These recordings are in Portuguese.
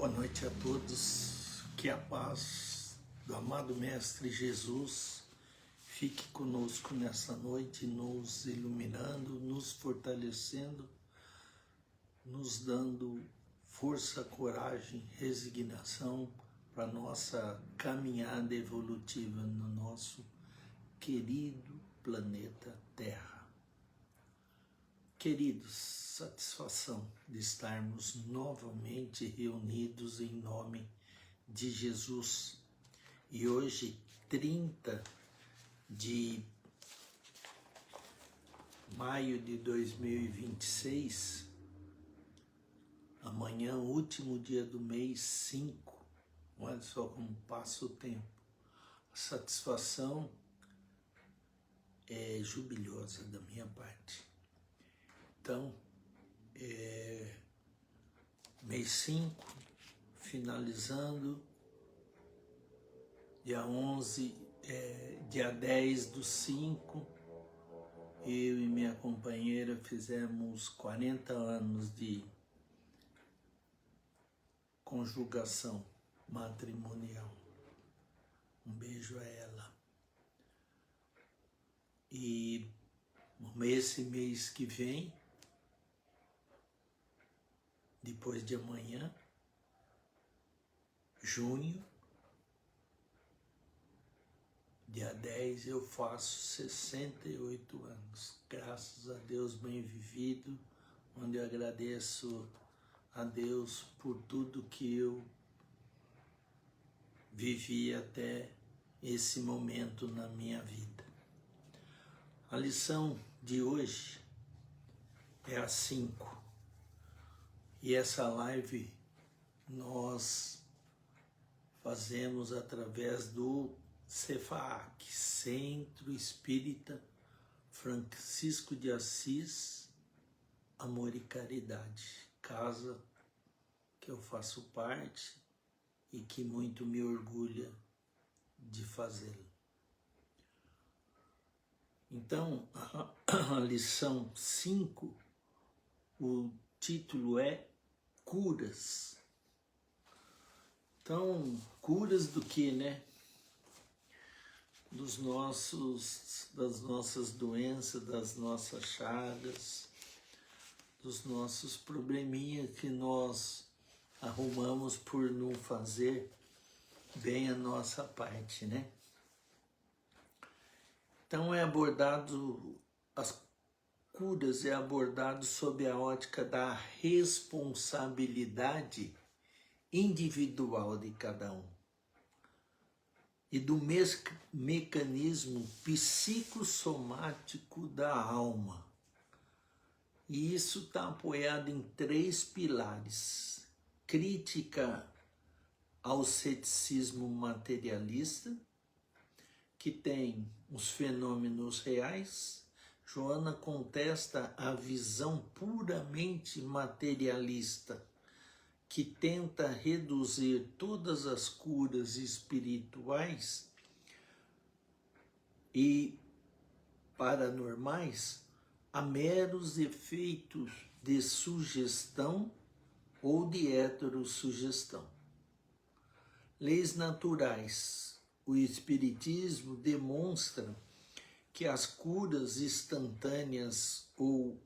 Boa noite a todos, que a paz do amado Mestre Jesus fique conosco nessa noite, nos iluminando, nos fortalecendo, nos dando força, coragem, resignação para nossa caminhada evolutiva no nosso querido planeta Terra. Queridos, satisfação de estarmos novamente reunidos em nome de Jesus. E hoje, 30 de maio de 2026, amanhã, último dia do mês 5, olha só como passa o tempo. A satisfação é jubilosa da minha parte. Então, mês 5, finalizando, dia 11, dia 10/5, eu e minha companheira fizemos 40 anos de conjugação matrimonial. Um beijo a ela. E esse mês que vem, depois de amanhã, junho, dia 10, eu faço 68 anos. Graças a Deus, bem vivido, onde eu agradeço a Deus por tudo que eu vivi até esse momento na minha vida. A lição de hoje é a 5. E essa live nós fazemos através do CEFAAC, Centro Espírita Francisco de Assis, Amor e Caridade, casa que eu faço parte e que muito me orgulha de fazê-lo. Então, a lição 5, o título é Curas. Então, curas do que, né? Das nossas doenças, das nossas chagas, dos nossos probleminhas que nós arrumamos por não fazer bem a nossa parte, né? Então as curas é abordado sob a ótica da responsabilidade individual de cada um e do mecanismo psicossomático da alma. E isso está apoiado em 3 pilares: crítica ao ceticismo materialista, que tem os fenômenos reais. Joana contesta a visão puramente materialista, que tenta reduzir todas as curas espirituais e paranormais a meros efeitos de sugestão ou de heterossugestão. Leis naturais. O Espiritismo demonstra que as curas instantâneas ou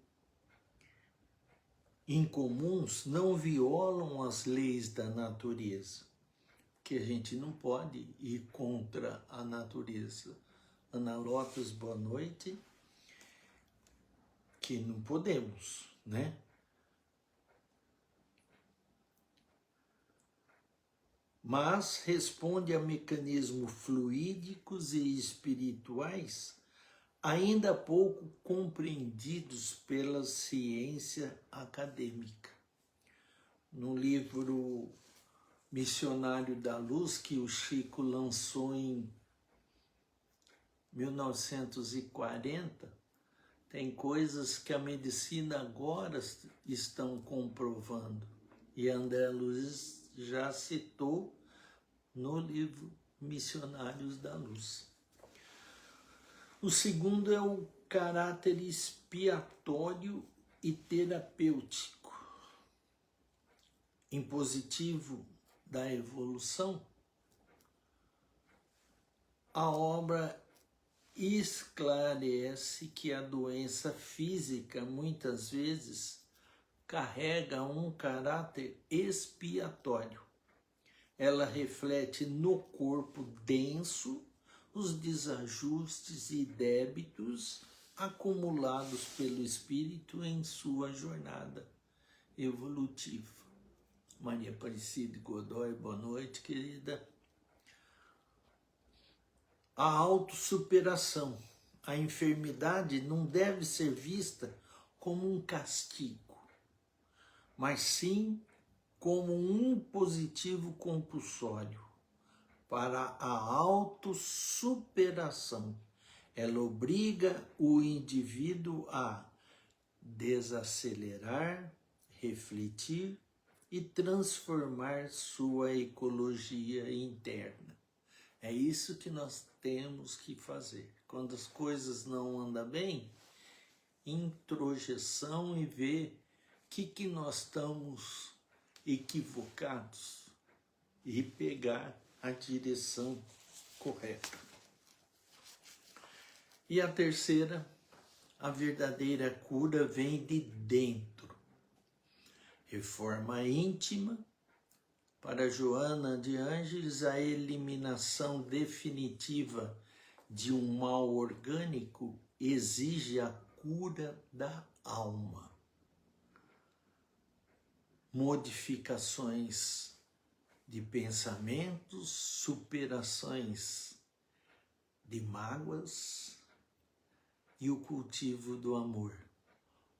incomuns não violam as leis da natureza, que a gente não pode ir contra a natureza. Ana Lopes, boa noite. Que não podemos, né? Mas responde a mecanismos fluídicos e espirituais ainda pouco compreendidos pela ciência acadêmica. No livro Missionário da Luz, que o Chico lançou em 1940, tem coisas que a medicina agora estão comprovando. E André Luiz já citou no livro Missionários da Luz. O segundo é o caráter expiatório e terapêutico. impositivo da evolução, a obra esclarece que a doença física muitas vezes carrega um caráter expiatório. Ela reflete no corpo denso os desajustes e débitos acumulados pelo espírito em sua jornada evolutiva. Maria Aparecida Godoy, boa noite, querida. A autossuperação. A enfermidade não deve ser vista como um castigo, mas sim como um positivo compulsório para a autossuperação. Ela obriga o indivíduo a desacelerar, refletir e transformar sua ecologia interna. É isso que nós temos que fazer. Quando as coisas não andam bem, introjeção e ver que nós estamos equivocados e pegar a direção correta. E a terceira, a verdadeira cura vem de dentro. Reforma íntima. Para Joana de Ângeles, a eliminação definitiva de um mal orgânico exige a cura da alma. Modificações de pensamentos, superações de mágoas e o cultivo do amor.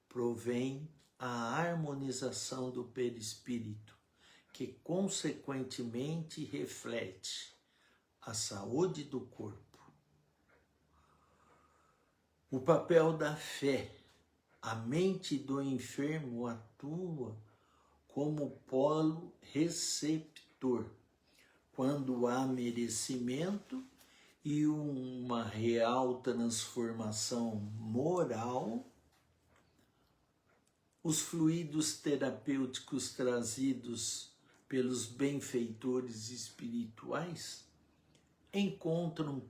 Provém a harmonização do perispírito, que consequentemente reflete a saúde do corpo. O papel da fé. A mente do enfermo atua como polo receptor, quando há merecimento e uma real transformação moral. Os fluidos terapêuticos trazidos pelos benfeitores espirituais encontram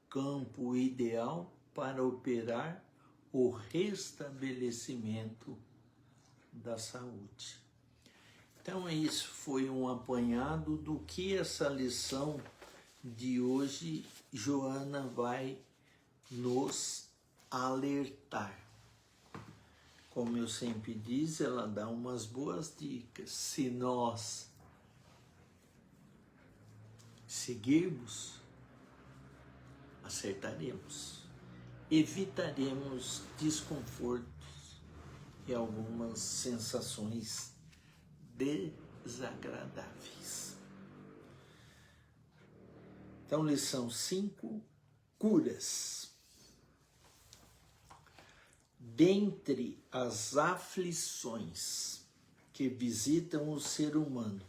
campo ideal para operar o restabelecimento da saúde. Então, isso foi um apanhado do que essa lição de hoje Joana vai nos alertar. Como eu sempre diz, ela dá umas boas dicas. Se nós seguirmos, acertaremos. Evitaremos desconfortos e algumas sensações desagradáveis. Então, lição 5, curas. Dentre as aflições que visitam o ser humano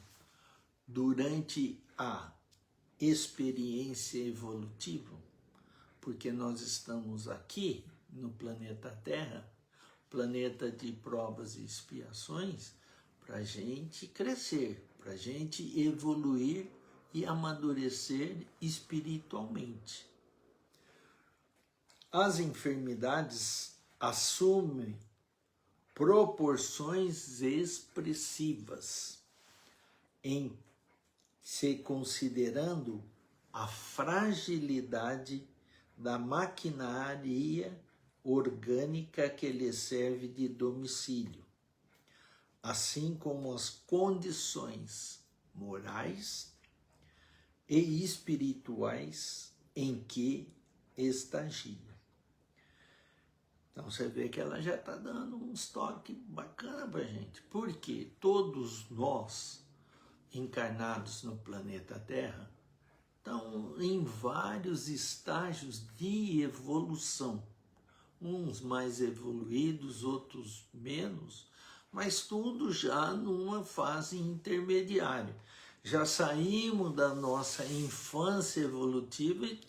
durante a experiência evolutiva, porque nós estamos aqui no planeta Terra, planeta de provas e expiações, para a gente crescer, para a gente evoluir e amadurecer espiritualmente. As enfermidades assumem proporções expressivas, em se considerando a fragilidade da maquinaria orgânica que lhe serve de domicílio, assim como as condições morais e espirituais em que estagia. Então você vê que ela já está dando um toque bacana para a gente, porque todos nós, encarnados no planeta Terra, estão em vários estágios de evolução, uns mais evoluídos, outros menos, mas tudo já numa fase intermediária. Já saímos da nossa infância evolutiva e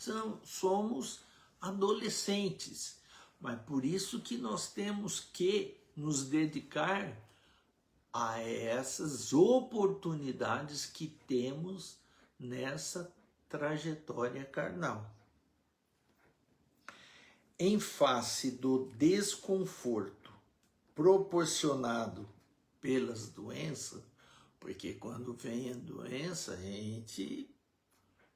somos adolescentes. Mas por isso que nós temos que nos dedicar a essas oportunidades que temos nessa trajetória carnal. Em face do desconforto proporcionado pelas doenças, porque quando vem a doença, a gente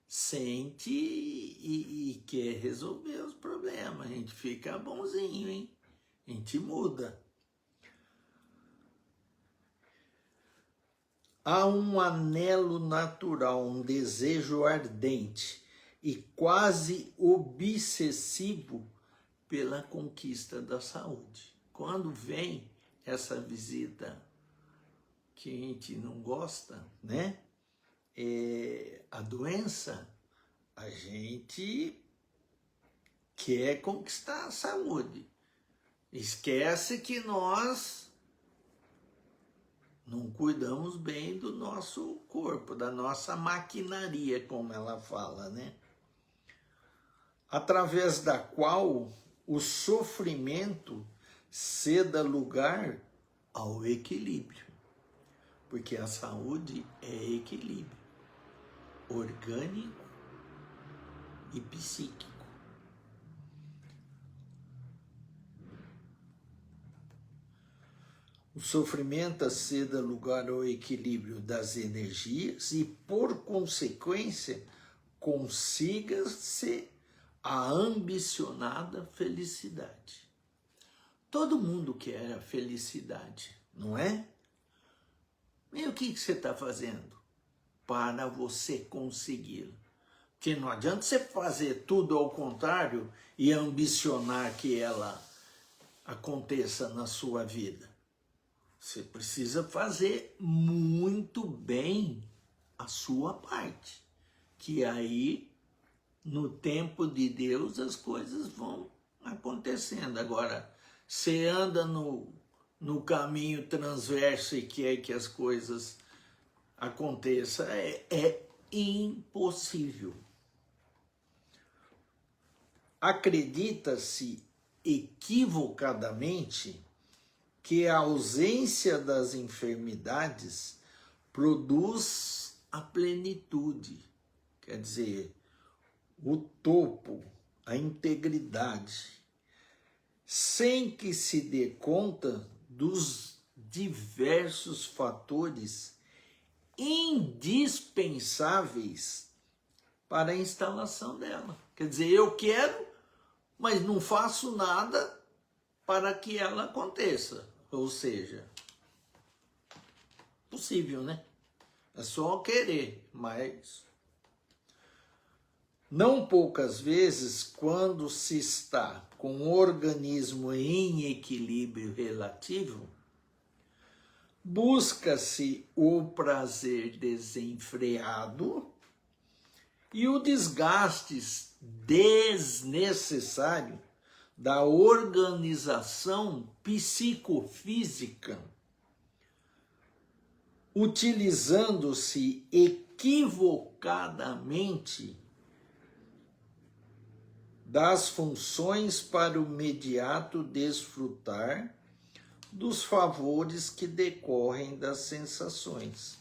sente e quer resolver os problemas, a gente fica bonzinho, hein? A gente muda. Há um anelo natural, um desejo ardente e quase obsessivo pela conquista da saúde. Quando vem essa visita que a gente não gosta, né? A doença, a gente quer conquistar a saúde. Esquece que nós não cuidamos bem do nosso corpo, da nossa maquinaria, como ela fala, né? Através da qual o sofrimento ceda lugar ao equilíbrio. Porque a saúde é equilíbrio orgânico e psíquico. O sofrimento ceda lugar ao equilíbrio das energias e, por consequência, consiga-se a ambicionada felicidade. Todo mundo quer a felicidade, não é? E o que você está fazendo para você conseguir? Porque não adianta você fazer tudo ao contrário e ambicionar que ela aconteça na sua vida. Você precisa fazer muito bem a sua parte, que aí, no tempo de Deus, as coisas vão acontecendo. Agora, você anda no caminho transverso e quer que as coisas aconteçam, é impossível. Acredita-se equivocadamente que a ausência das enfermidades produz a plenitude, quer dizer, o topo, a integridade, sem que se dê conta dos diversos fatores indispensáveis para a instalação dela. Quer dizer, eu quero, mas não faço nada para que ela aconteça. Ou seja, possível, né? É só querer, mas não poucas vezes, quando se está com o organismo em equilíbrio relativo, busca-se o prazer desenfreado e o desgaste desnecessário da organização psicofísica, utilizando-se equivocadamente das funções para o imediato desfrutar dos favores que decorrem das sensações.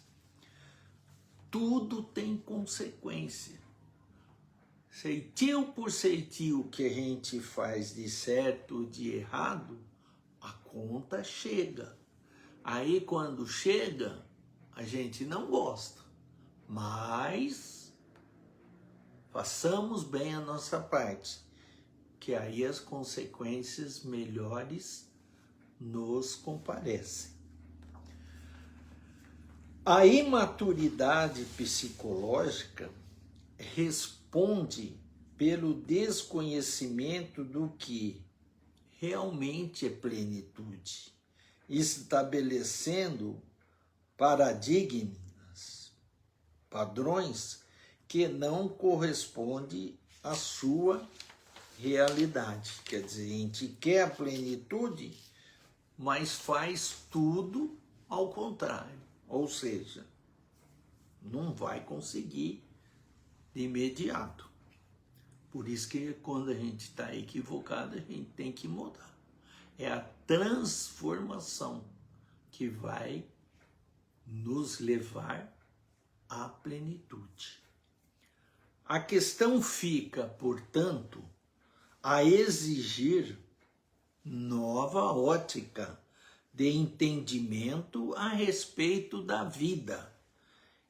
Tudo tem consequência. Ceitil por ceitil que a gente faz de certo ou de errado, a conta chega. Aí quando chega, a gente não gosta, mas façamos bem a nossa parte, que aí as consequências melhores nos comparecem. A imaturidade psicológica responde pelo desconhecimento do que realmente é plenitude, estabelecendo paradigmas, padrões que não correspondem à sua realidade. Quer dizer, a gente quer a plenitude, mas faz tudo ao contrário. Ou seja, não vai conseguir de imediato. Por isso que quando a gente está equivocado, a gente tem que mudar. É a transformação que vai nos levar à plenitude. A questão fica, portanto, a exigir nova ótica de entendimento a respeito da vida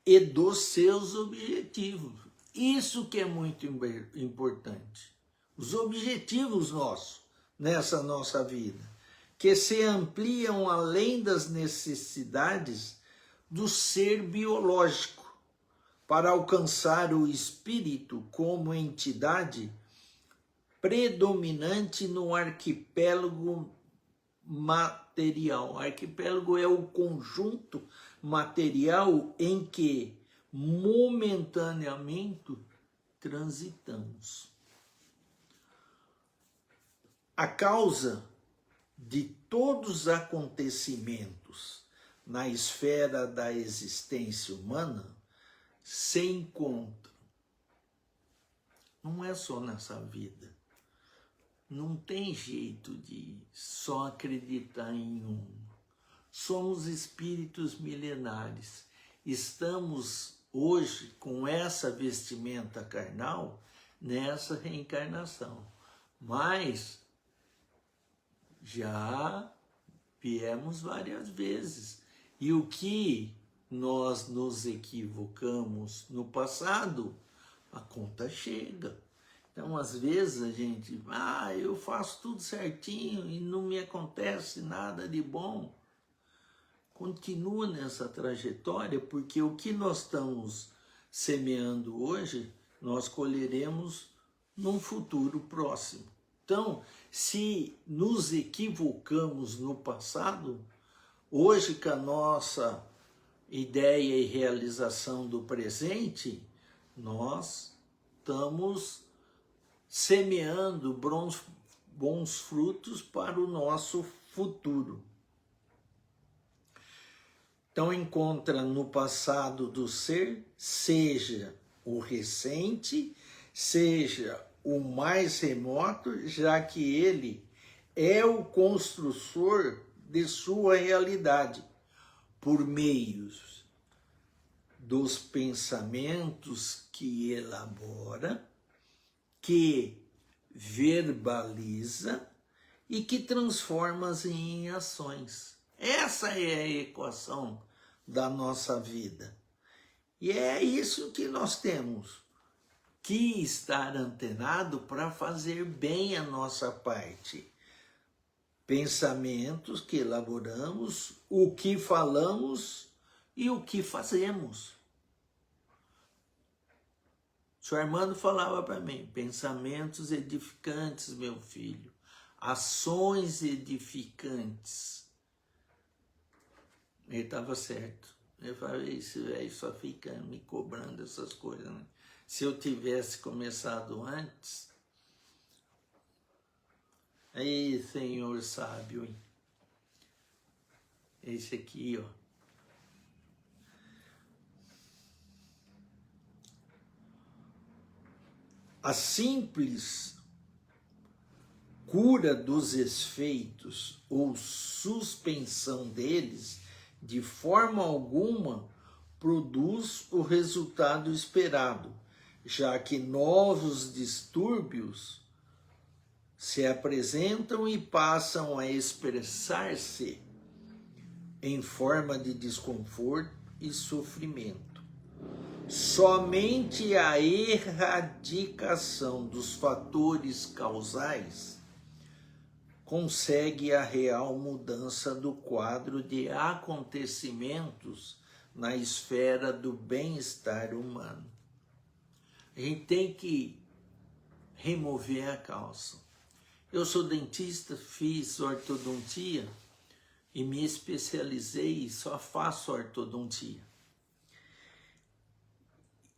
e dos seus objetivos. Isso que é muito importante. Os objetivos nossos nessa nossa vida, que se ampliam além das necessidades do ser biológico, para alcançar o espírito como entidade predominante no arquipélago material. O arquipélago é o conjunto material em que momentaneamente transitamos. A causa de todos os acontecimentos na esfera da existência humana se encontra. Não é só nessa vida. Não tem jeito de só acreditar em um. Somos espíritos milenares. Estamos hoje com essa vestimenta carnal nessa reencarnação. Mas já viemos várias vezes. E o que nós nos equivocamos no passado, a conta chega. Então, às vezes, a gente, eu faço tudo certinho e não me acontece nada de bom. Continua nessa trajetória, porque o que nós estamos semeando hoje, nós colheremos num futuro próximo. Então, se nos equivocamos no passado, hoje com a nossa ideia e realização do presente, nós estamos semeando bons frutos para o nosso futuro. Então encontra no passado do ser, seja o recente, seja o mais remoto, já que ele é o construtor de sua realidade, por meios dos pensamentos que elabora, que verbaliza e que transforma em ações. Essa é a equação da nossa vida. E é isso que nós temos que estar antenado para fazer bem a nossa parte. Pensamentos que elaboramos, o que falamos e o que fazemos. O senhor Armando falava para mim, pensamentos edificantes, meu filho, ações edificantes. Ele estava certo. Eu falei, esse velho só fica me cobrando essas coisas, né? Se eu tivesse começado antes... Ei, Senhor sábio, hein? Esse aqui, ó. A simples cura dos efeitos ou suspensão deles, de forma alguma, produz o resultado esperado, já que novos distúrbios se apresentam e passam a expressar-se em forma de desconforto e sofrimento. Somente a erradicação dos fatores causais consegue a real mudança do quadro de acontecimentos na esfera do bem-estar humano. A gente tem que remover a causa. Eu sou dentista, fiz ortodontia e me especializei e só faço ortodontia.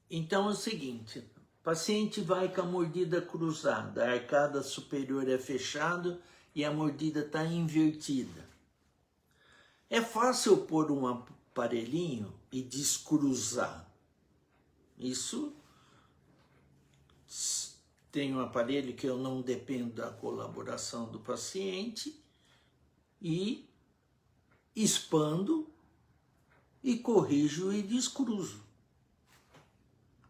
Então é o seguinte, o paciente vai com a mordida cruzada, a arcada superior é fechada e a mordida está invertida. É fácil pôr um aparelhinho e descruzar. Isso tem um aparelho que eu não dependo da colaboração do paciente e expando e corrijo e descruzo.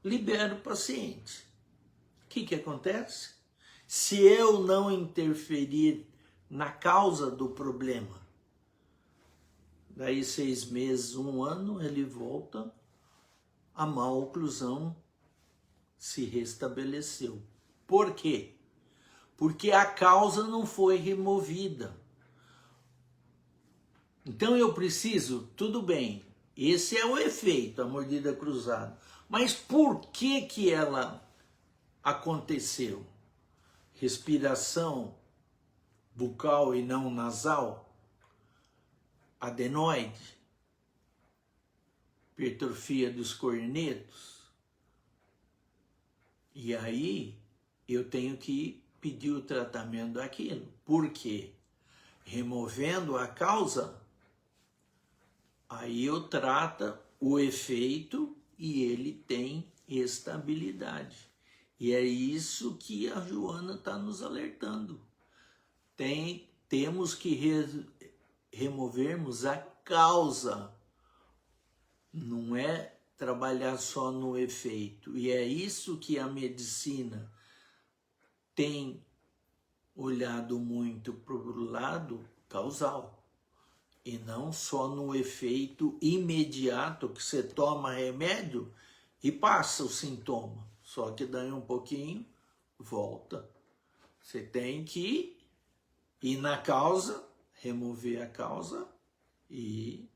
Libero o paciente. O que acontece? Se eu não interferir na causa do problema, daí 6 meses, 1 ano, ele volta, a má oclusão se restabeleceu. Por quê? Porque a causa não foi removida. Então eu preciso, tudo bem, esse é o efeito, a mordida cruzada. Mas por que ela aconteceu? Respiração bucal e não nasal, adenoide, hipertrofia dos cornetos. E aí eu tenho que pedir o tratamento daquilo. Por quê? Removendo a causa, aí eu trato o efeito e ele tem estabilidade. E é isso que a Joana está nos alertando. Temos que removermos a causa. Não é trabalhar só no efeito. E é isso que a medicina tem olhado muito para o lado causal. E não só no efeito imediato que você toma remédio e passa o sintoma. Só que daí um pouquinho, volta. Você tem que ir na causa, remover a causa e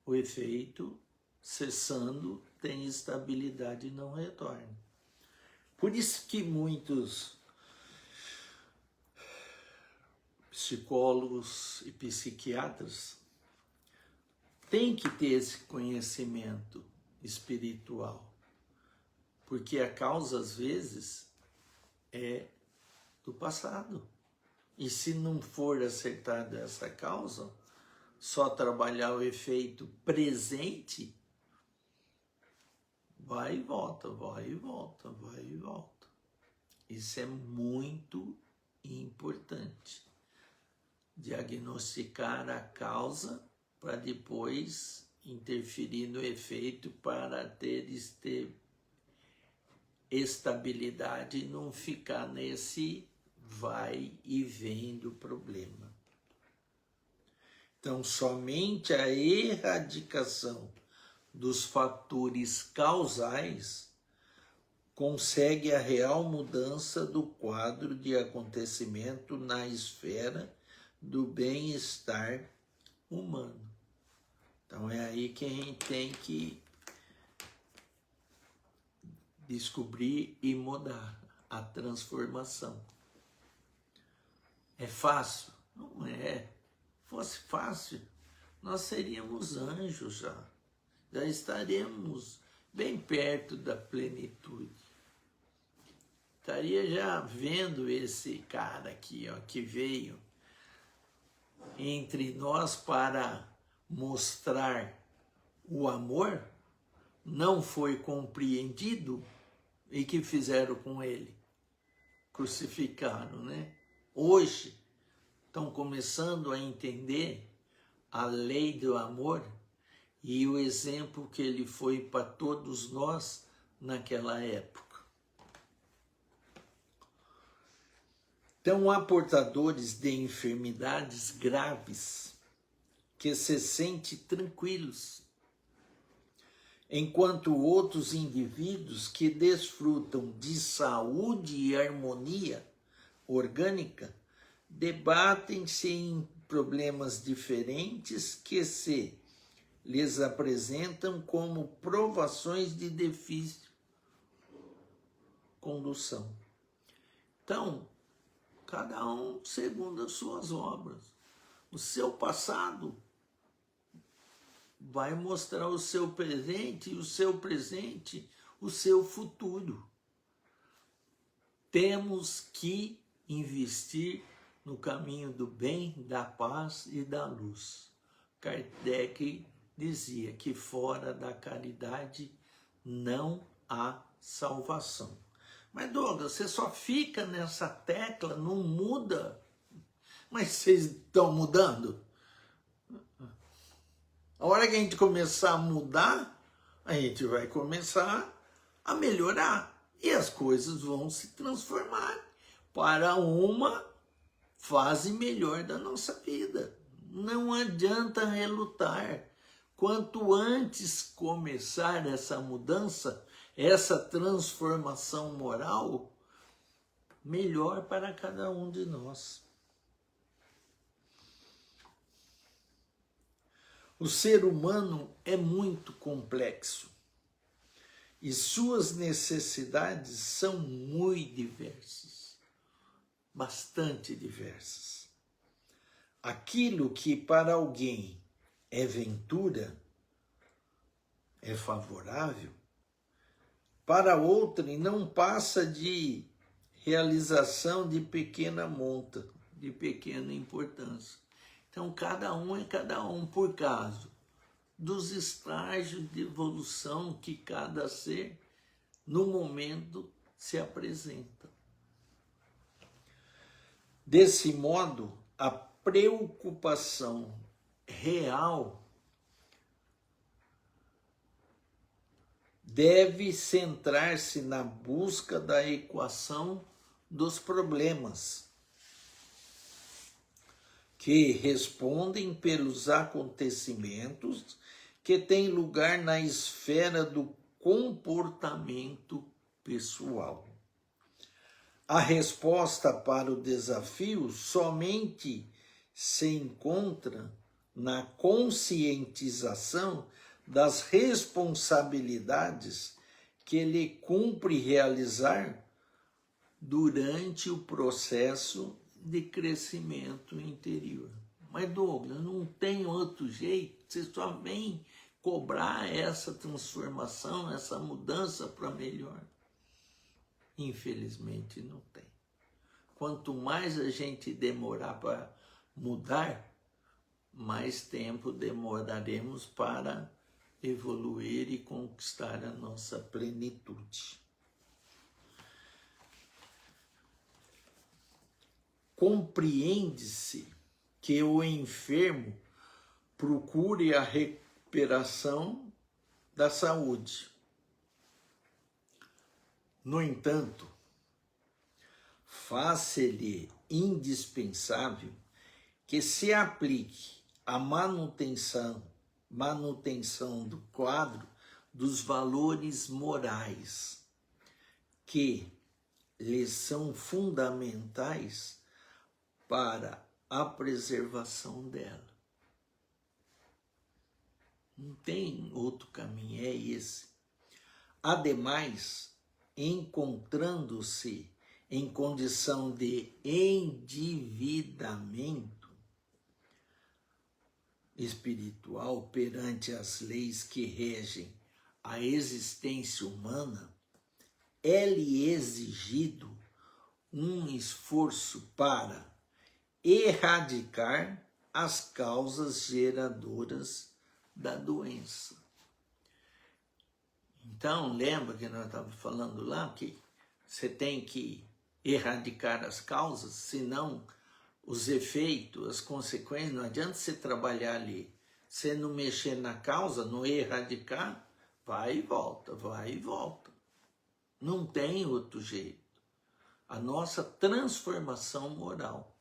o efeito cessando tem estabilidade e não retorna. Por isso que muitos psicólogos e psiquiatras têm que ter esse conhecimento espiritual, porque a causa às vezes é do passado. E se não for acertada essa causa, só trabalhar o efeito presente, vai e volta, vai e volta, vai e volta. Isso é muito importante. Diagnosticar a causa para depois interferir no efeito para ter estabilidade e não ficar nesse vai e vem do problema. Então, somente a erradicação dos fatores causais consegue a real mudança do quadro de acontecimento na esfera do bem-estar humano. Então é aí que a gente tem que descobrir e mudar a transformação. É fácil? Não é. Fosse fácil, nós seríamos anjos já. Já estaremos bem perto da plenitude. Estaria já vendo esse cara aqui, ó, que veio entre nós para mostrar o amor, não foi compreendido, e que fizeram com ele? Crucificaram, né? Hoje estão começando a entender a lei do amor e o exemplo que ele foi para todos nós naquela época. Então, há portadores de enfermidades graves que se sentem tranquilos, enquanto outros indivíduos que desfrutam de saúde e harmonia orgânica debatem-se em problemas diferentes que se lhes apresentam como provações de difícil condução. Então, cada um segundo as suas obras. O seu passado vai mostrar o seu presente, e o seu presente, o seu futuro. Temos que investir no caminho do bem, da paz e da luz. Kardec dizia que fora da caridade não há salvação. Mas, Douglas, você só fica nessa tecla, não muda. Mas vocês estão mudando? A hora que a gente começar a mudar, a gente vai começar a melhorar. E as coisas vão se transformar para uma fase melhor da nossa vida. Não adianta relutar. Quanto antes começar essa mudança, essa transformação moral, melhor para cada um de nós. O ser humano é muito complexo e suas necessidades são muito diversas, bastante diversas. Aquilo que para alguém é ventura, é favorável, para outrem não passa de realização de pequena monta, de pequena importância. Então, cada um é cada um por causa dos estágios de evolução que cada ser, no momento, se apresenta. Desse modo, a preocupação real deve centrar-se na busca da equação dos problemas, que respondem pelos acontecimentos que têm lugar na esfera do comportamento pessoal. A resposta para o desafio somente se encontra na conscientização das responsabilidades que lhe cumpre realizar durante o processo de crescimento interior. Mas, Douglas, não tem outro jeito, você só vem cobrar essa transformação, essa mudança para melhor. Infelizmente não tem. Quanto mais a gente demorar para mudar, mais tempo demoraremos para evoluir e conquistar a nossa plenitude. Compreende-se que o enfermo procure a recuperação da saúde. No entanto, faz-se-lhe indispensável que se aplique a manutenção do quadro dos valores morais que lhes são fundamentais para a preservação dela. Não tem outro caminho, é esse. Ademais, encontrando-se em condição de endividamento espiritual perante as leis que regem a existência humana, é-lhe exigido um esforço para erradicar as causas geradoras da doença. Então, lembra que nós estávamos falando lá que você tem que erradicar as causas, senão os efeitos, as consequências, não adianta você trabalhar ali. Você não mexer na causa, não erradicar, vai e volta, vai e volta. Não tem outro jeito. A nossa transformação moral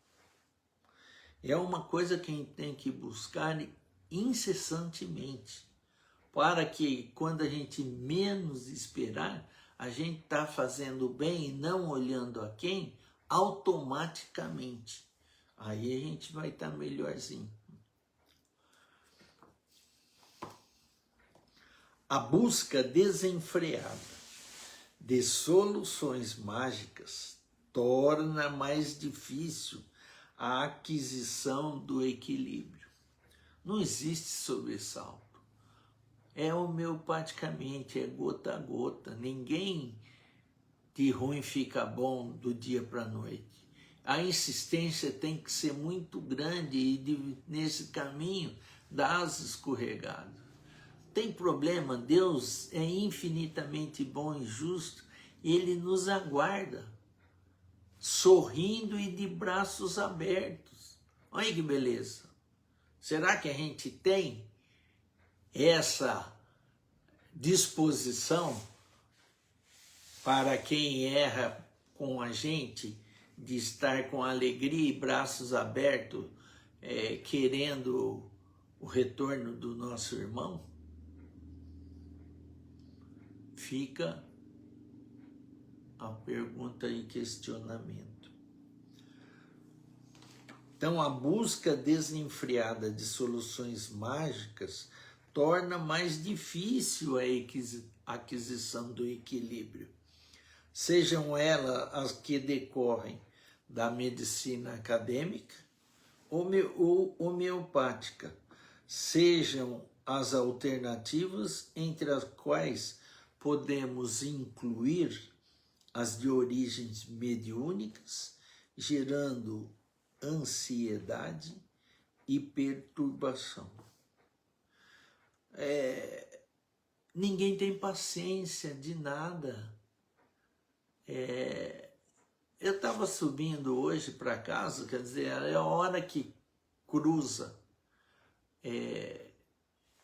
é uma coisa que a gente tem que buscar incessantemente, para que quando a gente menos esperar, a gente está fazendo bem e não olhando a quem, automaticamente. Aí a gente vai estar melhorzinho. A busca desenfreada de soluções mágicas torna mais difícil a aquisição do equilíbrio. Não existe sobressalto. É homeopaticamente, é gota a gota. Ninguém de ruim fica bom do dia para a noite. A insistência tem que ser muito grande e nesse caminho dá as escorregadas. Tem problema, Deus é infinitamente bom e justo, e Ele nos aguarda, sorrindo e de braços abertos. Olha que beleza. Será que a gente tem essa disposição para quem erra com a gente, de estar com alegria e braços abertos, querendo o retorno do nosso irmão, fica a pergunta e questionamento. Então, a busca desenfreada de soluções mágicas torna mais difícil a aquisição do equilíbrio. Sejam elas as que decorrem da medicina acadêmica ou homeopática, sejam as alternativas entre as quais podemos incluir as de origens mediúnicas, gerando ansiedade e perturbação. Ninguém tem paciência de nada. Eu estava subindo hoje para casa, quer dizer, é a hora que cruza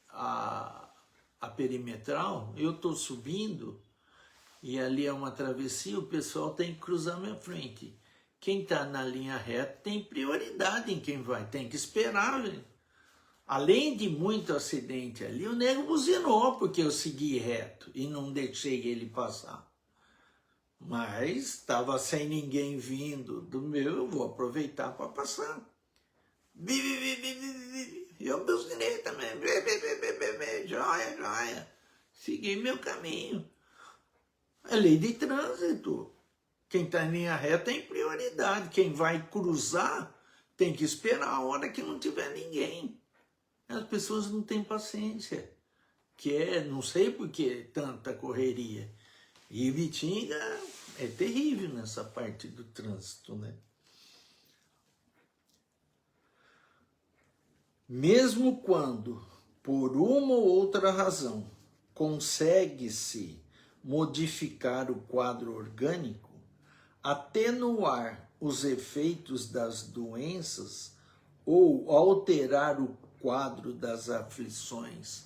a perimetral, eu estou subindo e ali é uma travessia, o pessoal tem que cruzar minha frente. Quem está na linha reta tem prioridade em quem vai, tem que esperar. Além de muito acidente ali, o nego buzinou porque eu segui reto e não deixei ele passar. Mas estava sem ninguém vindo do meu, eu vou aproveitar para passar. Eu buzinei também, joia, joia. Segui meu caminho. É lei de trânsito. Quem está em linha reta tem prioridade. Quem vai cruzar tem que esperar a hora que não tiver ninguém. As pessoas não têm paciência. Não sei por que tanta correria. E Ibitinga é terrível nessa parte do trânsito, né? Mesmo quando, por uma ou outra razão, consegue-se modificar o quadro orgânico, atenuar os efeitos das doenças ou alterar o quadro das aflições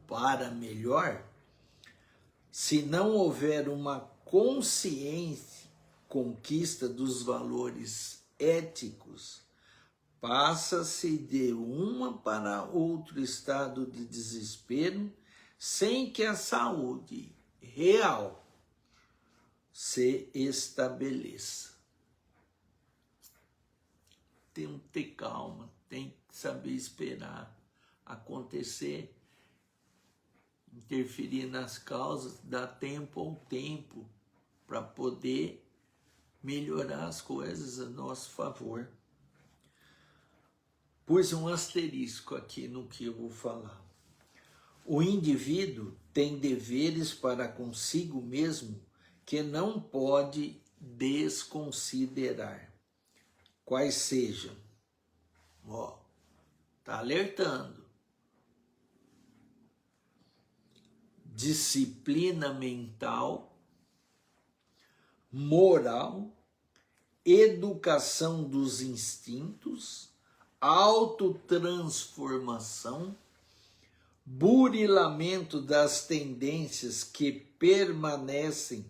para melhor, se não houver uma consciente conquista dos valores éticos, passa-se de uma para outro estado de desespero, sem que a saúde real se estabeleça. Tem que ter calma, tem que saber esperar acontecer, interferir nas causas, dar tempo ao tempo para poder melhorar as coisas a nosso favor. Pus um asterisco aqui no que eu vou falar. O indivíduo tem deveres para consigo mesmo que não pode desconsiderar, quais sejam. Tá alertando. Disciplina mental, moral, educação dos instintos, autotransformação, burilamento das tendências que permanecem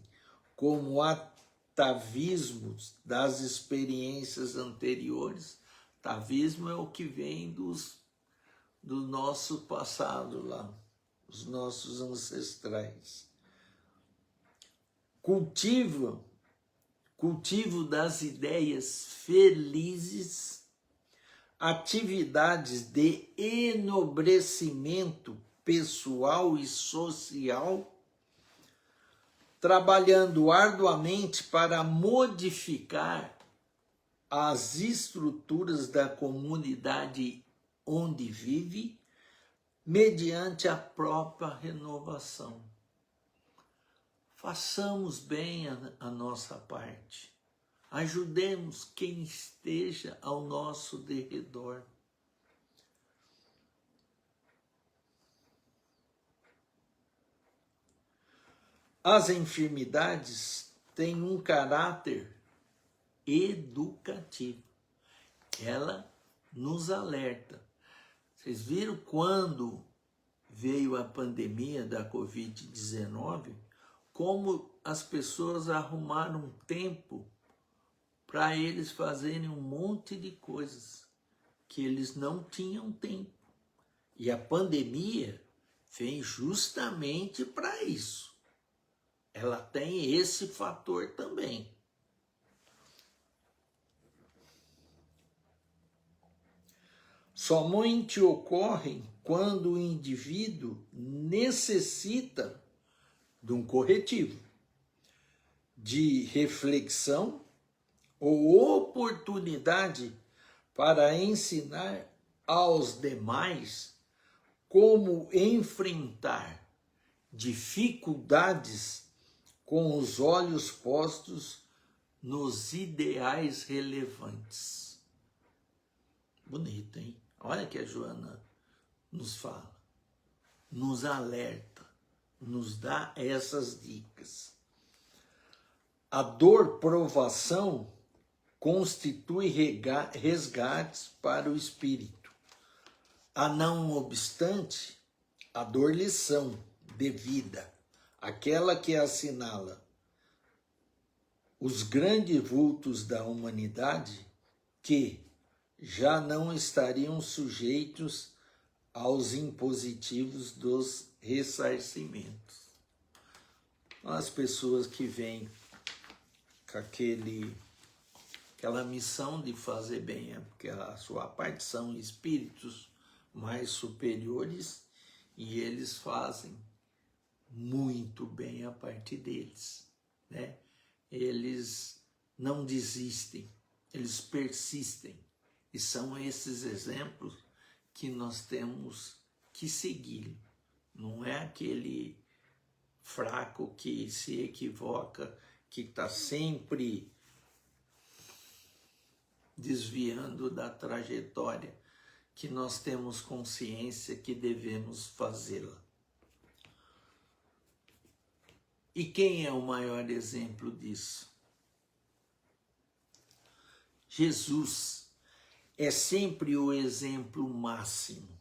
como atavismos das experiências anteriores. Atavismo é o que vem do nosso passado lá, os nossos ancestrais. Cultivo das ideias felizes, atividades de enobrecimento pessoal e social, trabalhando arduamente para modificar as estruturas da comunidade onde vive, mediante a própria renovação. Façamos bem a nossa parte. Ajudemos quem esteja ao nosso derredor. As enfermidades têm um caráter educativo. Ela nos alerta. Vocês viram quando veio a pandemia da Covid-19, como as pessoas arrumaram tempo para eles fazerem um monte de coisas que eles não tinham tempo. E a pandemia vem justamente para isso. Ela tem esse fator também. Somente ocorrem quando o indivíduo necessita de um corretivo, de reflexão ou oportunidade para ensinar aos demais como enfrentar dificuldades com os olhos postos nos ideais relevantes. Bonito, hein? Olha que a Joana nos fala, nos alerta, nos dá essas dicas. A dor provação constitui resgates para o espírito. A não obstante, a dor lição de vida, aquela que assinala os grandes vultos da humanidade que já não estariam sujeitos aos impositivos dos ressarcimentos. As pessoas que vêm com aquela missão de fazer bem, porque a sua parte são espíritos mais superiores e eles fazem muito bem a parte deles, né? Eles não desistem, eles persistem. E são esses exemplos que nós temos que seguir. Não é aquele fraco que se equivoca, que está sempre desviando da trajetória que nós temos consciência que devemos fazê-la. E quem é o maior exemplo disso? Jesus é sempre o exemplo máximo,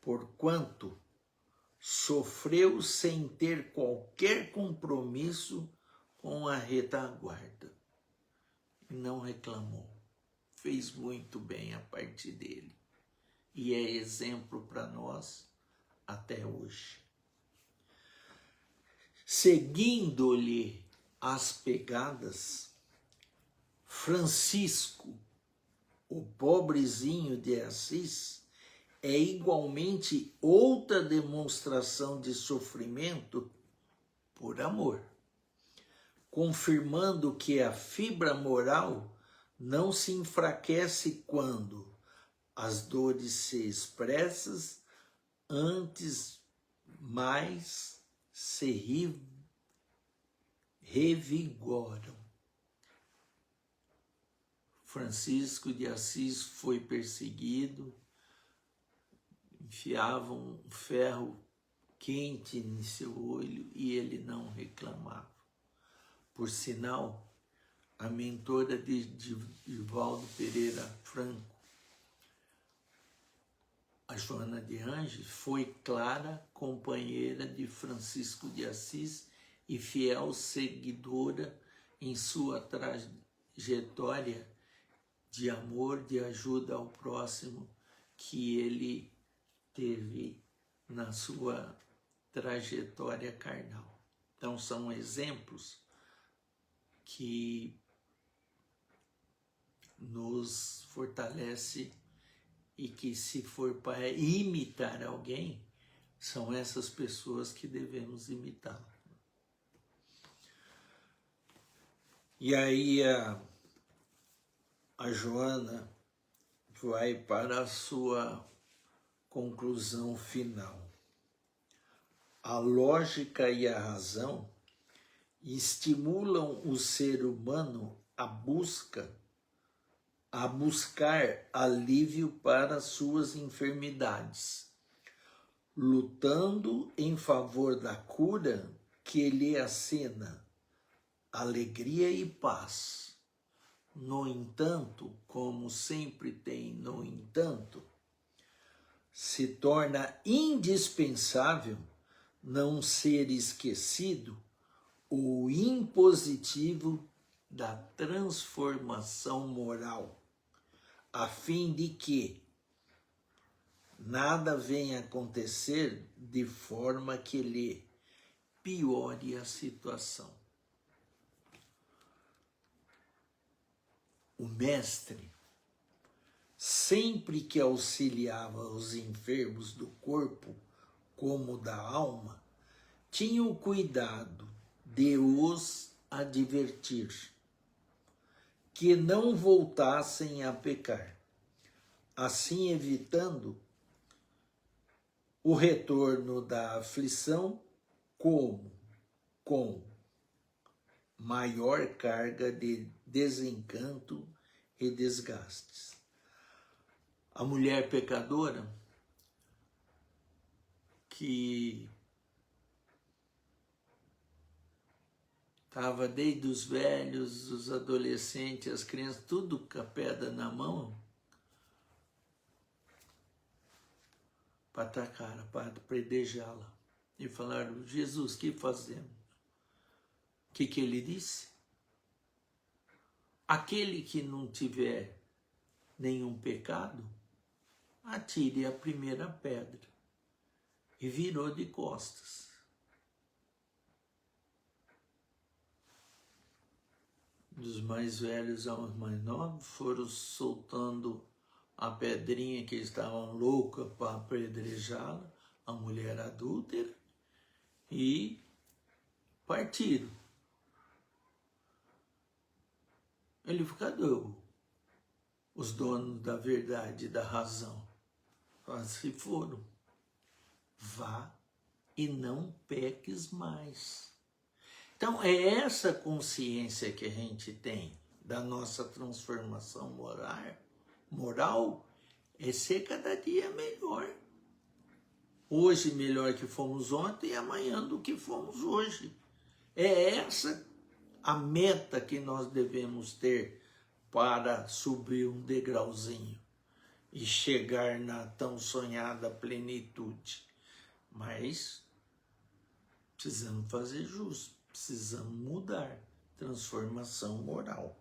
porquanto sofreu sem ter qualquer compromisso com a retaguarda. E não reclamou. Fez muito bem a parte dele. E é exemplo para nós até hoje. Seguindo-lhe as pegadas, Francisco, o pobrezinho de Assis, é igualmente outra demonstração de sofrimento por amor, confirmando que a fibra moral não se enfraquece quando as dores se expressam, antes mais se revigoram. Francisco de Assis foi perseguido, enfiavam um ferro quente em seu olho e ele não reclamava. Por sinal, a mentora de Divaldo Pereira Franco, a Joana de Anjos, foi clara companheira de Francisco de Assis e fiel seguidora em sua trajetória de amor, de ajuda ao próximo que ele teve na sua trajetória carnal. Então são exemplos que nos fortalece e que, se for para imitar alguém, são essas pessoas que devemos imitar. E aí a Joana vai para a sua conclusão final. A lógica e a razão estimulam o ser humano a buscar alívio para suas enfermidades, lutando em favor da cura que lhe acena alegria e paz. No entanto, como sempre tem no entanto, se torna indispensável não ser esquecido o impositivo da transformação moral, a fim de que nada venha acontecer de forma que lhe piore a situação. O mestre, sempre que auxiliava os enfermos do corpo como da alma, tinha o cuidado de os advertir que não voltassem a pecar, assim evitando o retorno da aflição com maior carga de desencanto e desgastes. A mulher pecadora que estava desde os velhos, os adolescentes, as crianças, tudo com a pedra na mão, para atacar, para predejá-la. E falaram: Jesus, que fazemos? O que ele disse? Aquele que não tiver nenhum pecado, atire a primeira pedra. E virou de costas. Dos mais velhos aos mais novos foram soltando a pedrinha que eles estavam loucos para apedrejá-la, a mulher adúltera, e partiram. Ele ficou os donos da verdade e da razão. Se foram, vá e não peques mais. Então é essa consciência que a gente tem da nossa transformação moral, é ser cada dia melhor. Hoje melhor que fomos ontem e amanhã do que fomos hoje. É essa a meta que nós devemos ter para subir um degrauzinho e chegar na tão sonhada plenitude. Mas precisamos fazer justo, precisamos mudar, transformação moral.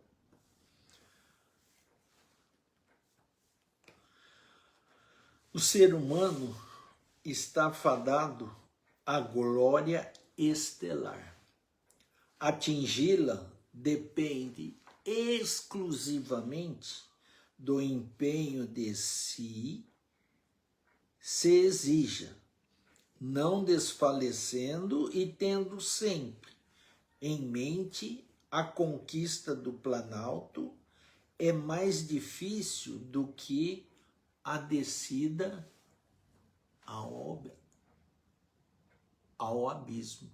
O ser humano está fadado à glória estelar. Atingi-la depende exclusivamente do empenho de si se exija, não desfalecendo e tendo sempre em mente a conquista do Planalto é mais difícil do que a descida ao abismo.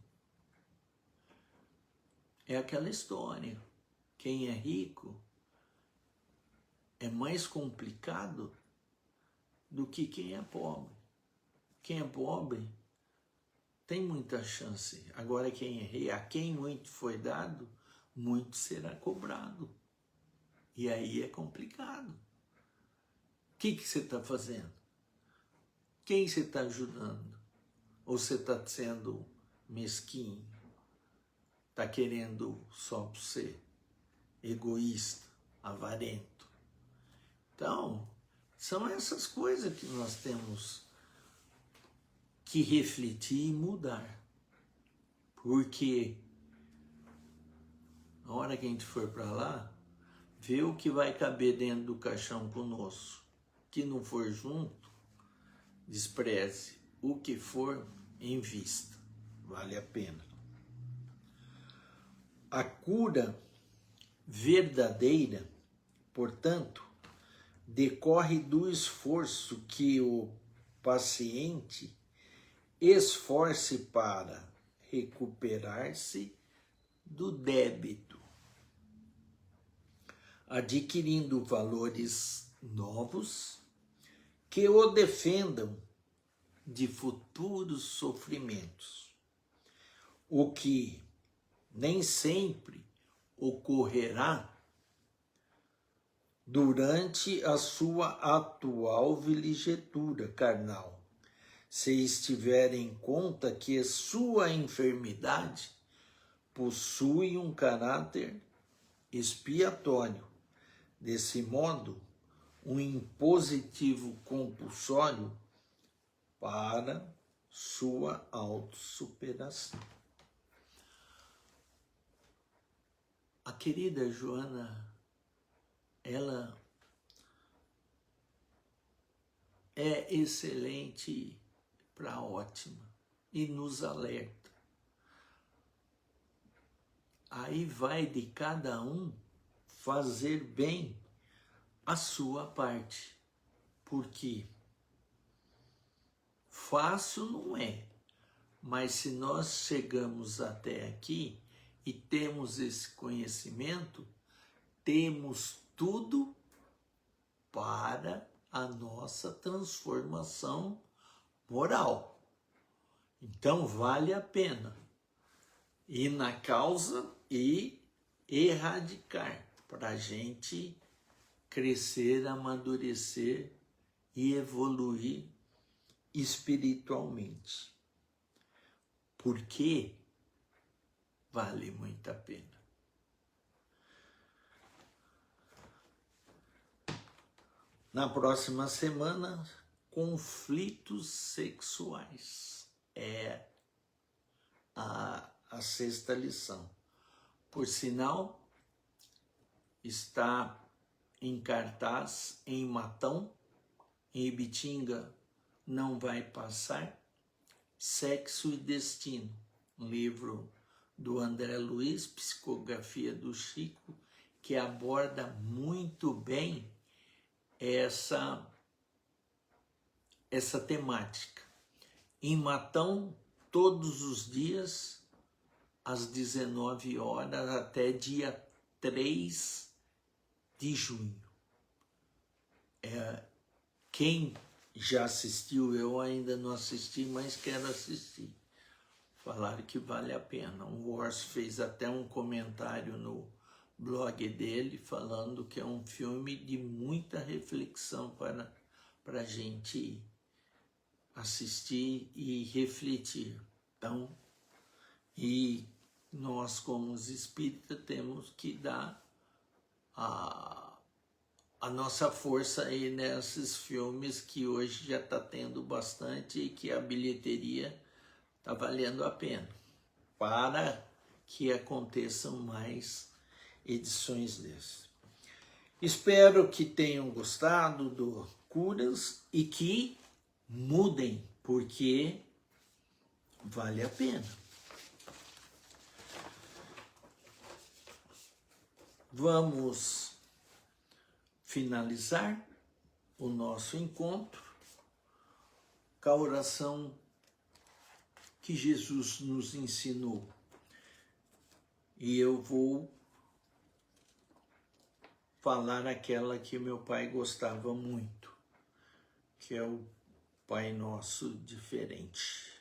É aquela história, quem é rico é mais complicado do que quem é pobre. Quem é pobre tem muita chance. Agora quem é rei, a quem muito foi dado, muito será cobrado. E aí é complicado. O que você está fazendo? Quem você está ajudando? Ou você está sendo mesquinho? Está querendo só ser egoísta, avarento? Então, são essas coisas que nós temos que refletir e mudar. Porque na hora que a gente for para lá, vê o que vai caber dentro do caixão conosco. Que não for junto, despreze. O que for, invista. Vale a pena. A cura verdadeira, portanto, decorre do esforço que o paciente esforce para recuperar-se do débito, adquirindo valores novos que o defendam de futuros sofrimentos, o que nem sempre ocorrerá durante a sua atual vilegiatura carnal, se estiver em conta que sua enfermidade possui um caráter expiatório. Desse modo, um impositivo compulsório para sua autossuperação. A querida Joana, ela é excelente para ótima e nos alerta. Aí vai de cada um fazer bem a sua parte, porque fácil não é, mas se nós chegamos até aqui e temos esse conhecimento, temos tudo para a nossa transformação moral. Então vale a pena ir na causa e erradicar para a gente crescer, amadurecer e evoluir espiritualmente. Porque vale muito a pena. Na próxima semana, conflitos sexuais. É a sexta lição. Por sinal, está em cartaz em Matão, em Ibitinga, não vai passar, Sexo e Destino, um livro do André Luiz, psicografia do Chico, que aborda muito bem essa temática. Em Matão, todos os dias, às 19 horas, até dia 3 de junho. Quem já assistiu, eu ainda não assisti, mas quero assistir. Falaram que vale a pena. O Wars fez até um comentário no blog dele, falando que é um filme de muita reflexão para a gente assistir e refletir. Então, e nós, como os espíritas, temos que dar a nossa força aí nesses filmes que hoje já está tendo bastante e que a bilheteria está valendo a pena, para que aconteçam mais edições desses. Espero que tenham gostado do Curas e que mudem, porque vale a pena. Vamos finalizar o nosso encontro com a oração que Jesus nos ensinou. E eu vou falar aquela que meu pai gostava muito, que é o Pai Nosso diferente.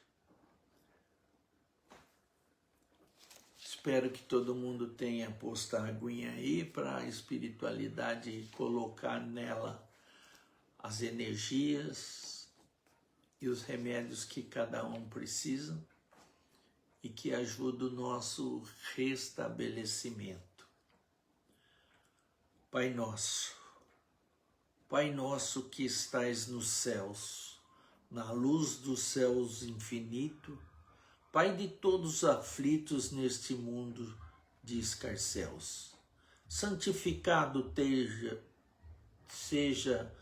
Espero que todo mundo tenha posto a aguinha aí para a espiritualidade colocar nela as energias e os remédios que cada um precisa e que ajude o nosso restabelecimento. Pai Nosso que estais nos céus, na luz dos céus infinito, Pai de todos os aflitos neste mundo de escarcéus, santificado seja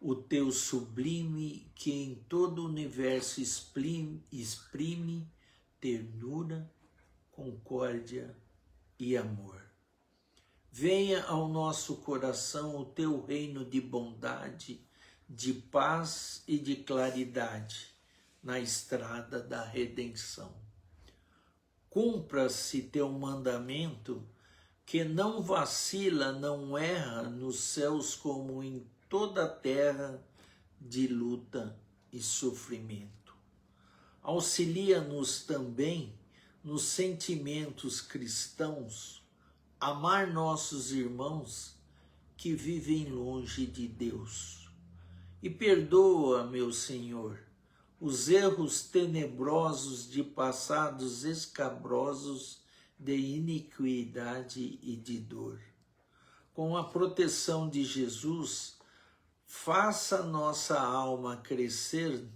o teu sublime, que em todo o universo exprime ternura, concórdia e amor. Venha ao nosso coração o teu reino de bondade, de paz e de claridade, na estrada da redenção. Cumpra-se teu mandamento, que não vacila, não erra nos céus como em toda a terra de luta e sofrimento. Auxilia-nos também nos sentimentos cristãos, amar nossos irmãos que vivem longe de Deus. E perdoa, meu Senhor, os erros tenebrosos de passados escabrosos de iniquidade e de dor. Com a proteção de Jesus, faça nossa alma crescer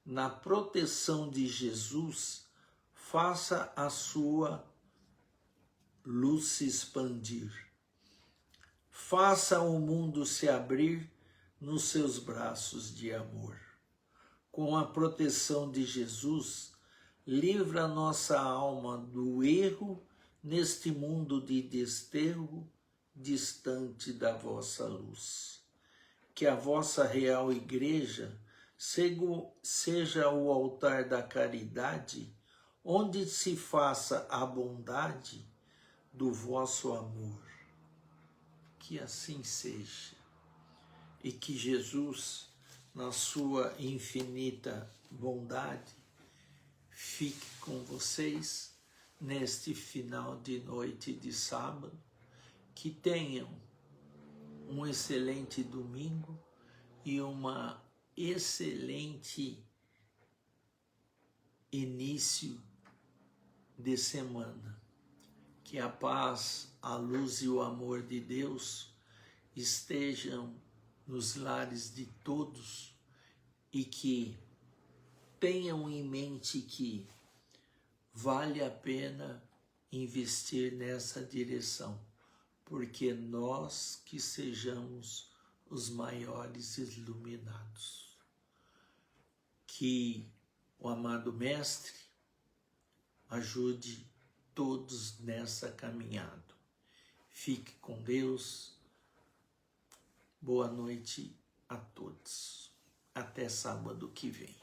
na proteção de Jesus, faça a sua luz se expandir. Faça o mundo se abrir nos seus braços de amor. Com a proteção de Jesus, livra nossa alma do erro neste mundo de desterro, distante da vossa luz. Que a vossa real igreja seja o altar da caridade, onde se faça a bondade do vosso amor. Que assim seja. E que Jesus, na sua infinita bondade, fique com vocês neste final de noite de sábado. Que tenham um excelente domingo e uma excelente início de semana. Que a paz, a luz e o amor de Deus estejam nos lares de todos e que tenham em mente que vale a pena investir nessa direção, porque nós que sejamos os maiores iluminados. Que o amado Mestre ajude todos nessa caminhada. Fique com Deus. Boa noite a todos. Até sábado que vem.